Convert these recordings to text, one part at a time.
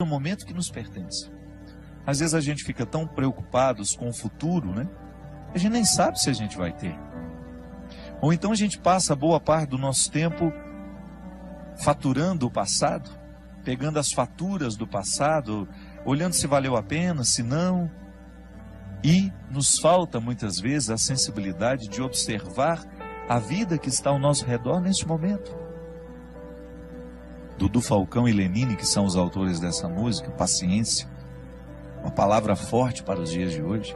o momento que nos pertence. Às vezes a gente fica tão preocupados com o futuro, né? A gente nem sabe se a gente vai ter. Ou então a gente passa boa parte do nosso tempo faturando o passado, pegando as faturas do passado, olhando se valeu a pena, se não. E nos falta muitas vezes a sensibilidade de observar a vida que está ao nosso redor neste momento. Dudu Falcão e Lenine, que são os autores dessa música, paciência, uma palavra forte para os dias de hoje.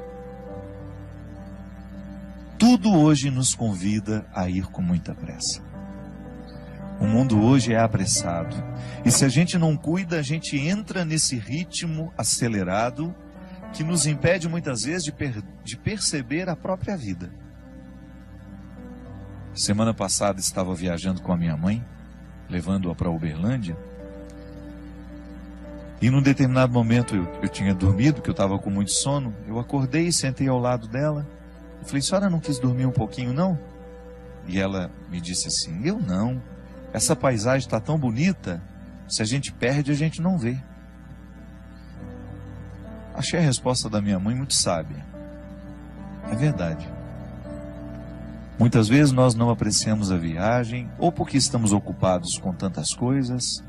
Tudo hoje nos convida a ir com muita pressa. O mundo hoje é apressado. E se a gente não cuida, a gente entra nesse ritmo acelerado que nos impede muitas vezes de perceber a própria vida. Semana passada estava viajando com a minha mãe, levando-a para Uberlândia. E num determinado momento eu tinha dormido, porque eu estava com muito sono. Eu acordei, sentei ao lado dela. Eu falei: senhora não quis dormir um pouquinho não? E ela me disse assim: eu não. Essa paisagem está tão bonita, se a gente perde, a gente não vê. Achei a resposta da minha mãe muito sábia. É verdade. Muitas vezes nós não apreciamos a viagem, ou porque estamos ocupados com tantas coisas,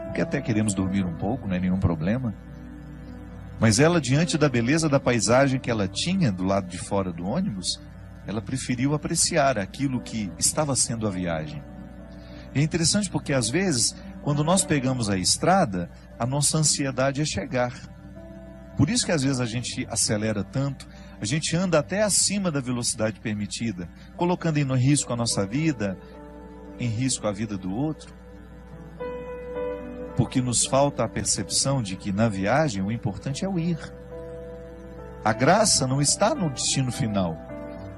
porque até queremos dormir um pouco, não é nenhum problema. Mas ela, diante da beleza da paisagem que ela tinha do lado de fora do ônibus, ela preferiu apreciar aquilo que estava sendo a viagem. É interessante porque às vezes, quando nós pegamos a estrada, a nossa ansiedade é chegar. Por isso que às vezes a gente acelera tanto, a gente anda até acima da velocidade permitida, colocando em risco a nossa vida, em risco a vida do outro. Porque nos falta a percepção de que na viagem o importante é o ir. A graça não está no destino final,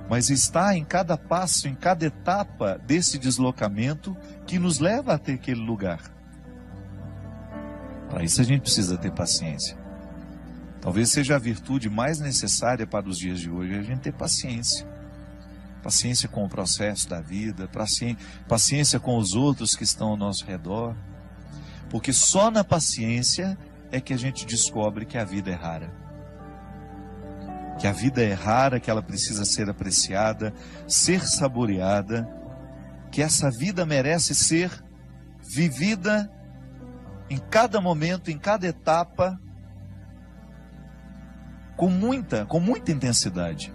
mas está em cada passo, em cada etapa desse deslocamento que nos leva até aquele lugar. Para isso a gente precisa ter paciência. Talvez seja a virtude mais necessária para os dias de hoje, a gente ter paciência. Paciência com o processo da vida, paciência com os outros que estão ao nosso redor. Porque só na paciência é que a gente descobre que a vida é rara. Que a vida é rara, que ela precisa ser apreciada, ser saboreada, que essa vida merece ser vivida em cada momento, em cada etapa, com muita intensidade.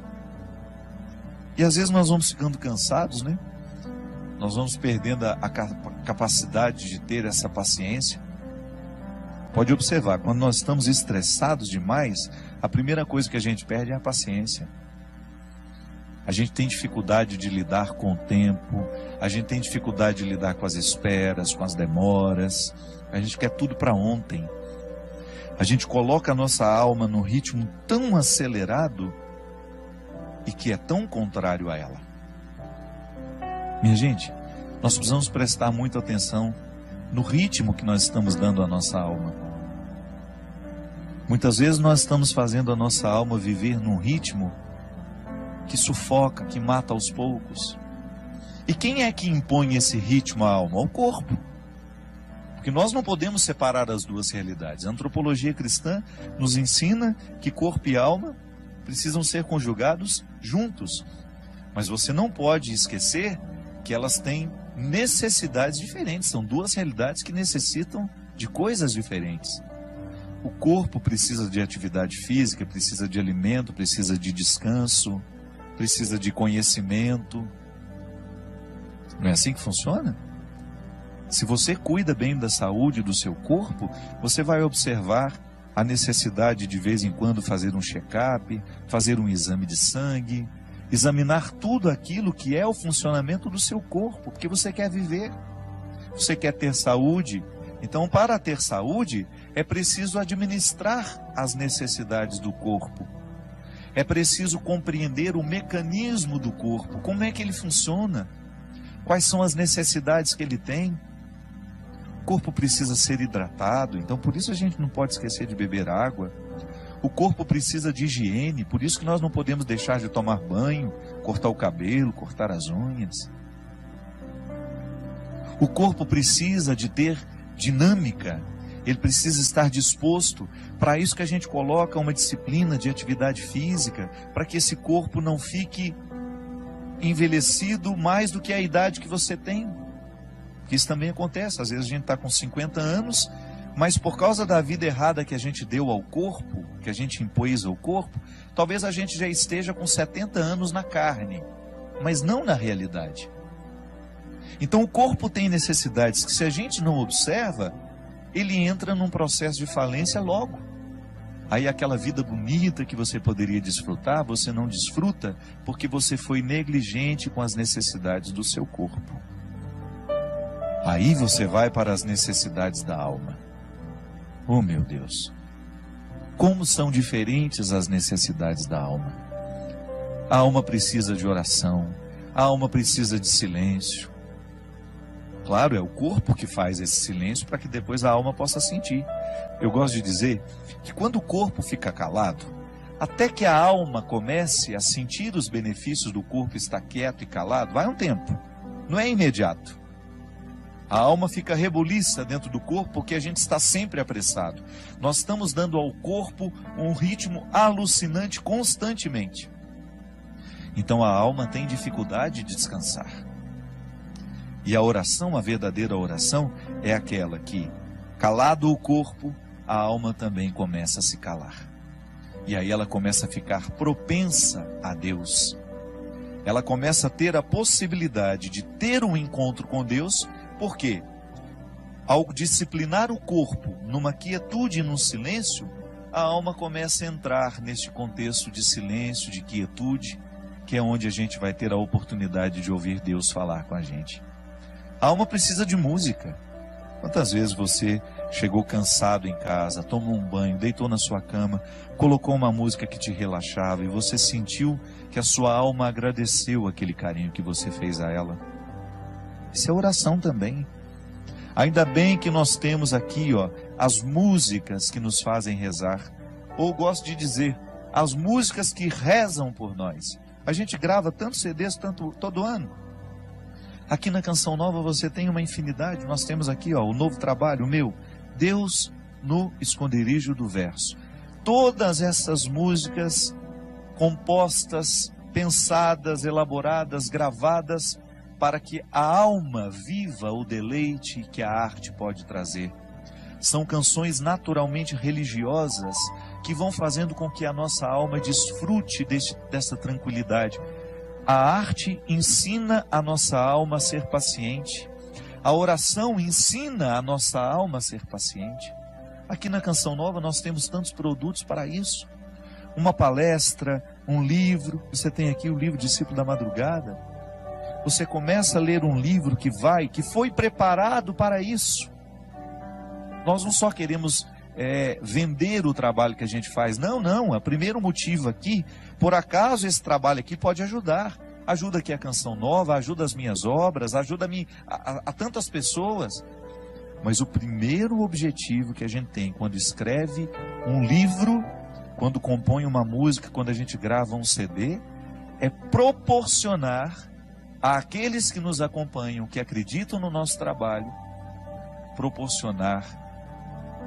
E às vezes nós vamos ficando cansados, né? Nós vamos perdendo a capacidade de ter essa paciência. Pode observar, quando nós estamos estressados demais, a primeira coisa que a gente perde é a paciência. A gente tem dificuldade de lidar com o tempo, a gente tem dificuldade de lidar com as esperas, com as demoras, a gente quer tudo para ontem. A gente coloca a nossa alma num ritmo tão acelerado e que é tão contrário a ela. Minha gente, nós precisamos prestar muita atenção no ritmo que nós estamos dando à nossa alma. Muitas vezes nós estamos fazendo a nossa alma viver num ritmo que sufoca, que mata aos poucos. E quem é que impõe esse ritmo à alma? O corpo. Porque nós não podemos separar as duas realidades. A antropologia cristã nos ensina que corpo e alma precisam ser conjugados juntos. Mas você não pode esquecer que elas têm necessidades diferentes. São duas realidades que necessitam de coisas diferentes. O corpo precisa de atividade física, precisa de alimento, precisa de descanso, precisa de conhecimento. Não é assim que funciona? Se você cuida bem da saúde do seu corpo, você vai observar a necessidade de vez em quando fazer um check-up, fazer um exame de sangue, examinar tudo aquilo que é o funcionamento do seu corpo, porque você quer viver, você quer ter saúde. Então, para ter saúde, é preciso administrar as necessidades do corpo. É preciso compreender o mecanismo do corpo, como é que ele funciona, quais são as necessidades que ele tem. O corpo precisa ser hidratado, então por isso a gente não pode esquecer de beber água. O corpo precisa de higiene, por isso que nós não podemos deixar de tomar banho, cortar o cabelo, cortar as unhas. O corpo precisa de ter dinâmica, Ele precisa estar disposto. Para isso que a gente coloca uma disciplina de atividade física, para que esse corpo não fique envelhecido mais do que a idade que você tem. Porque isso também acontece. Às vezes a gente está com 50 anos, mas por causa da vida errada que a gente deu ao corpo, que a gente impôs ao corpo, talvez a gente já esteja com 70 anos na carne, mas não na realidade. Então o corpo tem necessidades que, se a gente não observa, ele entra num processo de falência logo. Aí aquela vida bonita que você poderia desfrutar, você não desfruta porque você foi negligente com as necessidades do seu corpo. Aí você vai para as necessidades da alma. Oh, meu Deus! Como são diferentes as necessidades da alma. A alma precisa de oração, a alma precisa de silêncio. Claro, é o corpo que faz esse silêncio para que depois a alma possa sentir. Eu gosto de dizer que quando o corpo fica calado, até que a alma comece a sentir os benefícios do corpo estar quieto e calado, vai um tempo, não é imediato. A alma fica rebuliça dentro do corpo porque a gente está sempre apressado. Nós estamos dando ao corpo um ritmo alucinante constantemente. Então a alma tem dificuldade de descansar. E a oração, a verdadeira oração, é aquela que, calado o corpo, a alma também começa a se calar. E aí ela começa a ficar propensa a Deus. Ela começa a ter a possibilidade de ter um encontro com Deus. Por quê? Ao disciplinar o corpo numa quietude e num silêncio, a alma começa a entrar neste contexto de silêncio, de quietude, que é onde a gente vai ter a oportunidade de ouvir Deus falar com a gente. A alma precisa de música. Quantas vezes você chegou cansado em casa, tomou um banho, deitou na sua cama, colocou uma música que te relaxava e você sentiu que a sua alma agradeceu aquele carinho que você fez a ela? Isso é oração também. Ainda bem que nós temos aqui, as músicas que nos fazem rezar. Ou gosto de dizer, as músicas que rezam por nós. A gente grava tantos CDs todo ano. Aqui na Canção Nova você tem uma infinidade. Nós temos aqui o novo trabalho, o meu, Deus no Esconderijo do Verso. Todas essas músicas compostas, pensadas, elaboradas, gravadas, para que a alma viva o deleite que a arte pode trazer. São canções naturalmente religiosas que vão fazendo com que a nossa alma desfrute dessa tranquilidade. A arte ensina a nossa alma a ser paciente. A oração ensina a nossa alma a ser paciente. Aqui na Canção Nova nós temos tantos produtos para isso. Uma palestra, um livro. Você tem aqui o livro Discípulo da Madrugada. Você começa a ler um livro que foi preparado para isso. Nós não só queremos vender o trabalho que a gente faz. Não. O primeiro motivo aqui, por acaso esse trabalho aqui pode ajudar. Ajuda aqui a Canção Nova, ajuda as minhas obras, ajuda a tantas pessoas. Mas o primeiro objetivo que a gente tem quando escreve um livro, quando compõe uma música, quando a gente grava um CD, é proporcionar àqueles que nos acompanham, que acreditam no nosso trabalho, proporcionar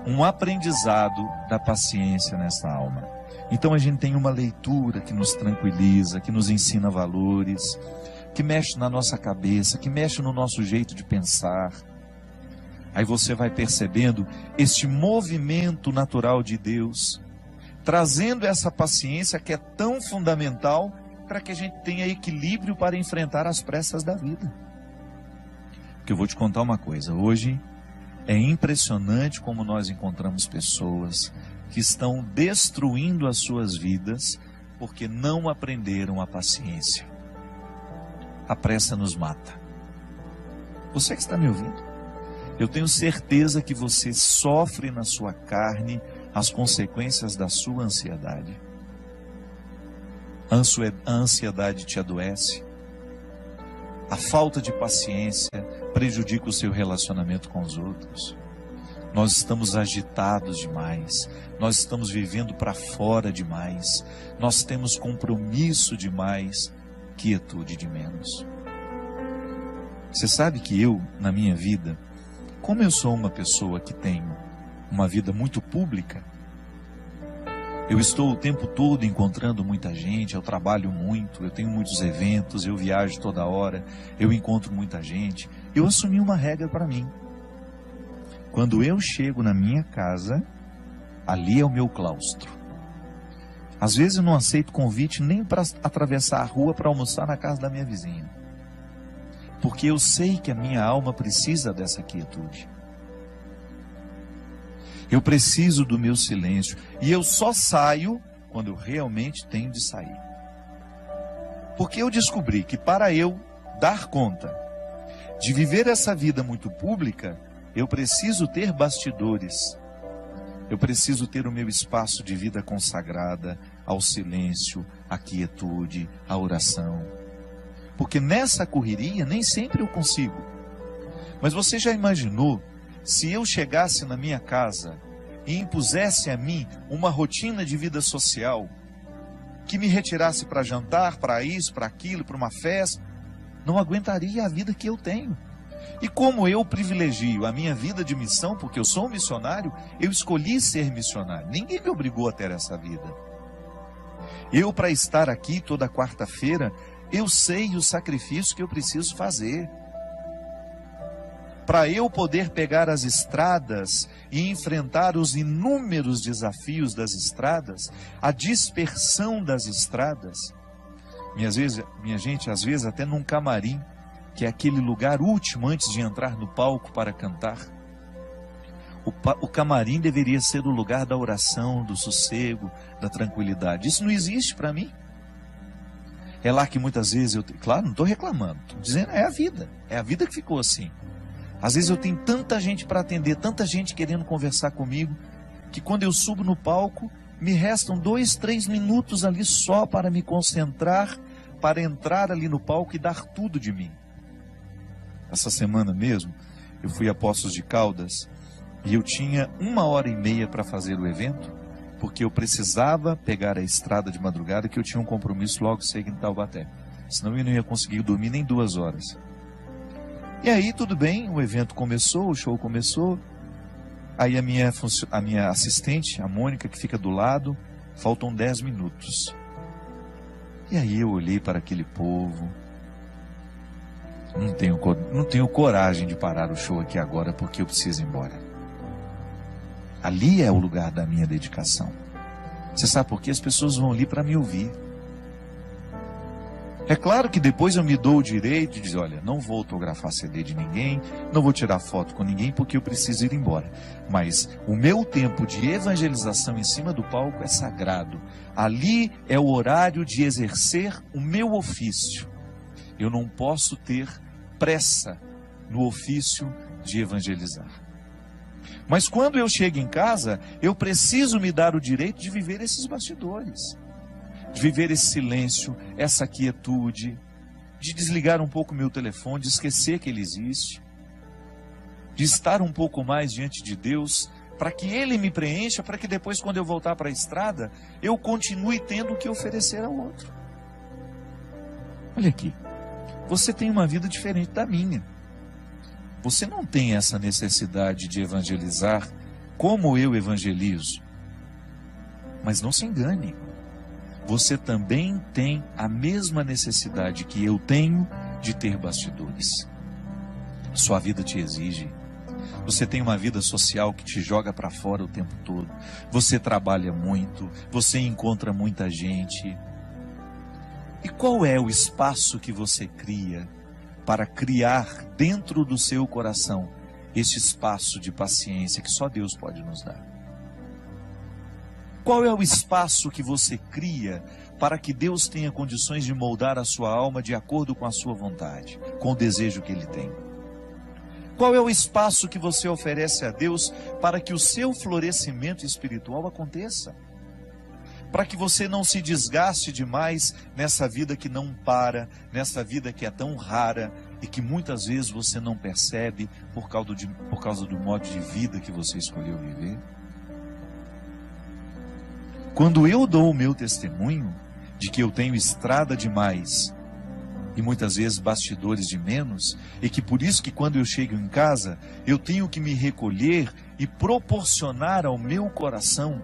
um aprendizado da paciência nessa alma. Então a gente tem uma leitura que nos tranquiliza, que nos ensina valores, que mexe na nossa cabeça, que mexe no nosso jeito de pensar. Aí você vai percebendo este movimento natural de Deus, trazendo essa paciência que é tão fundamental para que a gente tenha equilíbrio para enfrentar as pressas da vida. Porque eu vou te contar uma coisa, hoje é impressionante como nós encontramos pessoas que estão destruindo as suas vidas porque não aprenderam a paciência. A pressa nos mata. Você que está me ouvindo, eu tenho certeza que você sofre na sua carne as consequências da sua ansiedade. A ansiedade te adoece. A falta de paciência prejudica o seu relacionamento com os outros. Nós estamos agitados demais. Nós estamos vivendo para fora demais. Nós temos compromisso demais, quietude de menos. Você sabe que eu, na minha vida, como eu sou uma pessoa que tenho uma vida muito pública. Eu estou o tempo todo encontrando muita gente, eu trabalho muito, eu tenho muitos eventos, eu viajo toda hora, eu encontro muita gente. Eu assumi uma regra para mim. Quando eu chego na minha casa, ali é o meu claustro. Às vezes eu não aceito convite nem para atravessar a rua para almoçar na casa da minha vizinha. Porque eu sei que a minha alma precisa dessa quietude. Eu preciso do meu silêncio. E eu só saio quando eu realmente tenho de sair. Porque eu descobri que para eu dar conta de viver essa vida muito pública, eu preciso ter bastidores. Eu preciso ter o meu espaço de vida consagrada ao silêncio, à quietude, à oração. Porque nessa correria nem sempre eu consigo. Mas você já imaginou se eu chegasse na minha casa e impusesse a mim uma rotina de vida social que me retirasse para jantar, para isso, para aquilo, para uma festa? Não aguentaria a vida que eu tenho. E como eu privilegio a minha vida de missão, porque eu sou um missionário, eu escolhi ser missionário. Ninguém me obrigou a ter essa vida. Eu, para estar aqui toda quarta-feira, eu sei o sacrifício que eu preciso fazer. Para eu poder pegar as estradas e enfrentar os inúmeros desafios das estradas, a dispersão das estradas. Minha gente, às vezes até num camarim, que é aquele lugar último antes de entrar no palco para cantar. O camarim deveria ser o lugar da oração, do sossego, da tranquilidade. Isso não existe para mim. É lá que muitas vezes claro, não estou reclamando, estou dizendo, é a vida que ficou assim. Às vezes eu tenho tanta gente para atender, tanta gente querendo conversar comigo, que quando eu subo no palco, me restam 2, 3 minutos ali só para me concentrar, para entrar ali no palco e dar tudo de mim. Essa semana mesmo, eu fui a Poços de Caldas e eu tinha 1h30 para fazer o evento, porque eu precisava pegar a estrada de madrugada, que eu tinha um compromisso logo cedo em Taubaté. Senão eu não ia conseguir dormir nem 2 horas. E aí tudo bem, o evento começou, o show começou. Aí a minha assistente, a Mônica, que fica do lado, faltam 10 minutos. E aí eu olhei para aquele povo. Não tenho coragem de parar o show aqui agora, porque eu preciso ir embora. Ali é o lugar da minha dedicação. Você sabe por quê? As pessoas vão ali para me ouvir. É claro que depois eu me dou o direito de dizer, olha, não vou autografar CD de ninguém, não vou tirar foto com ninguém, porque eu preciso ir embora. Mas o meu tempo de evangelização em cima do palco é sagrado. Ali é o horário de exercer o meu ofício. Eu não posso ter pressa no ofício de evangelizar. Mas quando eu chego em casa, eu preciso me dar o direito de viver esses bastidores. De viver esse silêncio, essa quietude, de desligar um pouco o meu telefone, de esquecer que ele existe, de estar um pouco mais diante de Deus, para que Ele me preencha, para que depois, quando eu voltar para a estrada, eu continue tendo o que oferecer ao outro. Olha aqui, você tem uma vida diferente da minha. Você não tem essa necessidade de evangelizar como eu evangelizo. Mas não se engane. Você também tem a mesma necessidade que eu tenho de ter bastidores. Sua vida te exige. Você tem uma vida social que te joga para fora o tempo todo. Você trabalha muito, você encontra muita gente. E qual é o espaço que você cria para criar dentro do seu coração esse espaço de paciência que só Deus pode nos dar? Qual é o espaço que você cria para que Deus tenha condições de moldar a sua alma de acordo com a sua vontade, com o desejo que Ele tem? Qual é o espaço que você oferece a Deus para que o seu florescimento espiritual aconteça? Para que você não se desgaste demais nessa vida que não para, nessa vida que é tão rara e que muitas vezes você não percebe por causa do modo de vida que você escolheu viver? Quando eu dou o meu testemunho de que eu tenho estrada demais e muitas vezes bastidores de menos, e que por isso que quando eu chego em casa, eu tenho que me recolher e proporcionar ao meu coração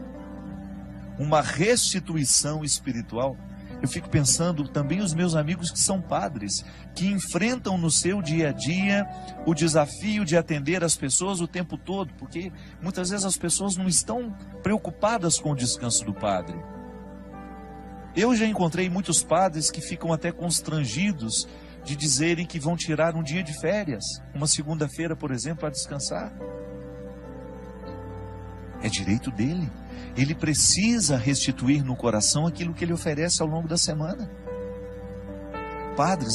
uma restituição espiritual. Eu fico pensando também os meus amigos que são padres, que enfrentam no seu dia a dia o desafio de atender as pessoas o tempo todo, porque muitas vezes as pessoas não estão preocupadas com o descanso do padre. Eu já encontrei muitos padres que ficam até constrangidos de dizerem que vão tirar um dia de férias, uma segunda-feira, por exemplo, para descansar. É direito dele. Ele precisa restituir no coração aquilo que ele oferece ao longo da semana.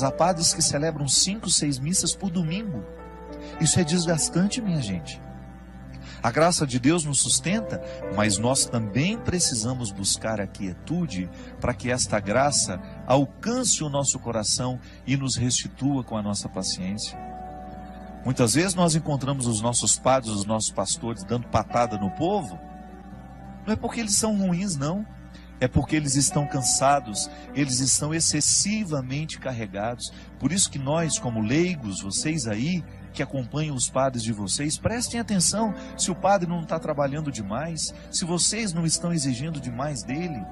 Há padres que celebram 5, 6 missas por domingo. Isso é desgastante, minha gente. A graça de Deus nos sustenta, mas nós também precisamos buscar a quietude para que esta graça alcance o nosso coração e nos restitua com a nossa paciência. Muitas vezes nós encontramos os nossos padres, os nossos pastores dando patada no povo. Não é porque eles são ruins, não. É porque eles estão cansados, eles estão excessivamente carregados. Por isso que nós, como leigos, vocês aí, que acompanham os padres de vocês, prestem atenção se o padre não está trabalhando demais, se vocês não estão exigindo demais dele.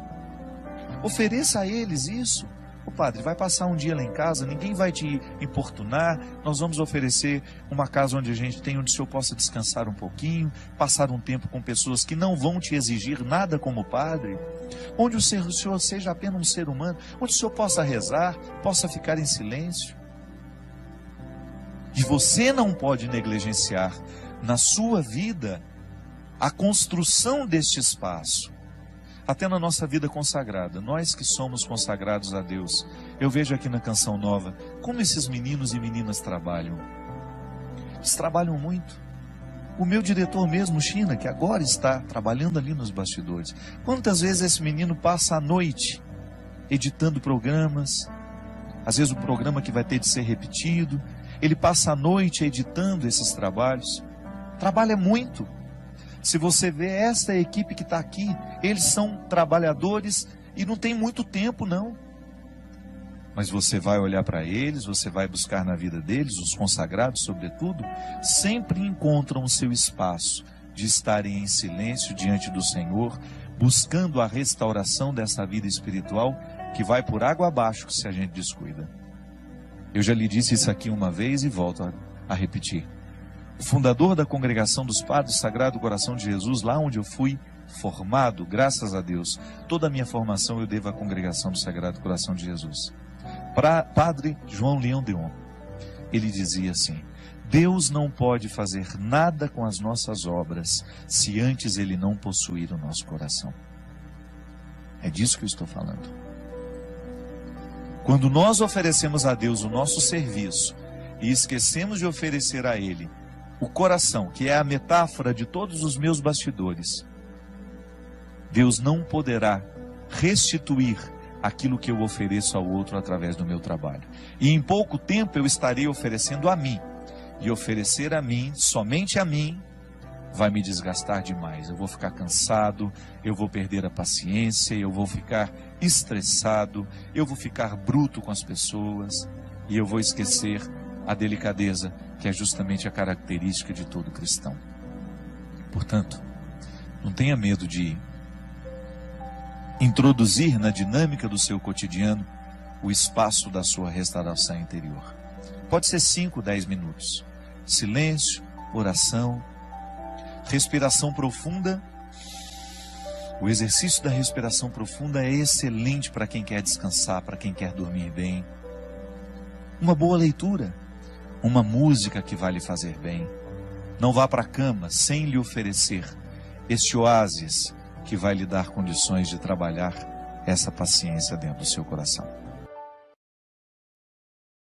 Ofereça a eles isso. O padre vai passar um dia lá em casa, ninguém vai te importunar, nós vamos oferecer uma casa onde o senhor possa descansar um pouquinho, passar um tempo com pessoas que não vão te exigir nada como padre, onde o senhor seja apenas um ser humano, onde o senhor possa rezar, possa ficar em silêncio. E você não pode negligenciar na sua vida a construção deste espaço. Até na nossa vida consagrada, nós que somos consagrados a Deus, eu vejo aqui na Canção Nova, como esses meninos e meninas trabalham. Eles trabalham muito. O meu diretor mesmo, China, que agora está trabalhando ali nos bastidores. Quantas vezes esse menino passa a noite editando programas, às vezes o programa que vai ter de ser repetido, ele passa a noite editando esses trabalhos. Trabalha muito. Se você vê esta equipe que está aqui, eles são trabalhadores e não tem muito tempo, não. Mas você vai olhar para eles, você vai buscar na vida deles, os consagrados sobretudo, sempre encontram o seu espaço de estarem em silêncio diante do Senhor, buscando a restauração dessa vida espiritual que vai por água abaixo se a gente descuida. Eu já lhe disse isso aqui uma vez e volto a repetir. O fundador da Congregação dos Padres Sagrado Coração de Jesus, lá onde eu fui formado, graças a Deus, toda a minha formação eu devo à Congregação do Sagrado Coração de Jesus. Padre João Leão Deon, ele dizia assim: Deus não pode fazer nada com as nossas obras se antes Ele não possuir o nosso coração. É disso que eu estou falando. Quando nós oferecemos a Deus o nosso serviço e esquecemos de oferecer a Ele o coração, que é a metáfora de todos os meus bastidores, Deus não poderá restituir aquilo que eu ofereço ao outro através do meu trabalho. E em pouco tempo eu estarei oferecendo a mim. E oferecer a mim, somente a mim, vai me desgastar demais. Eu vou ficar cansado, eu vou perder a paciência, eu vou ficar estressado, eu vou ficar bruto com as pessoas e eu vou esquecer a delicadeza, que é justamente a característica de todo cristão. Portanto, não tenha medo de introduzir na dinâmica do seu cotidiano o espaço da sua restauração interior. Pode ser 5, 10 minutos. Silêncio, oração, respiração profunda. O exercício da respiração profunda é excelente para quem quer descansar, para quem quer dormir bem. Uma boa leitura, uma música que vai lhe fazer bem. Não vá para a cama sem lhe oferecer este oásis que vai lhe dar condições de trabalhar essa paciência dentro do seu coração.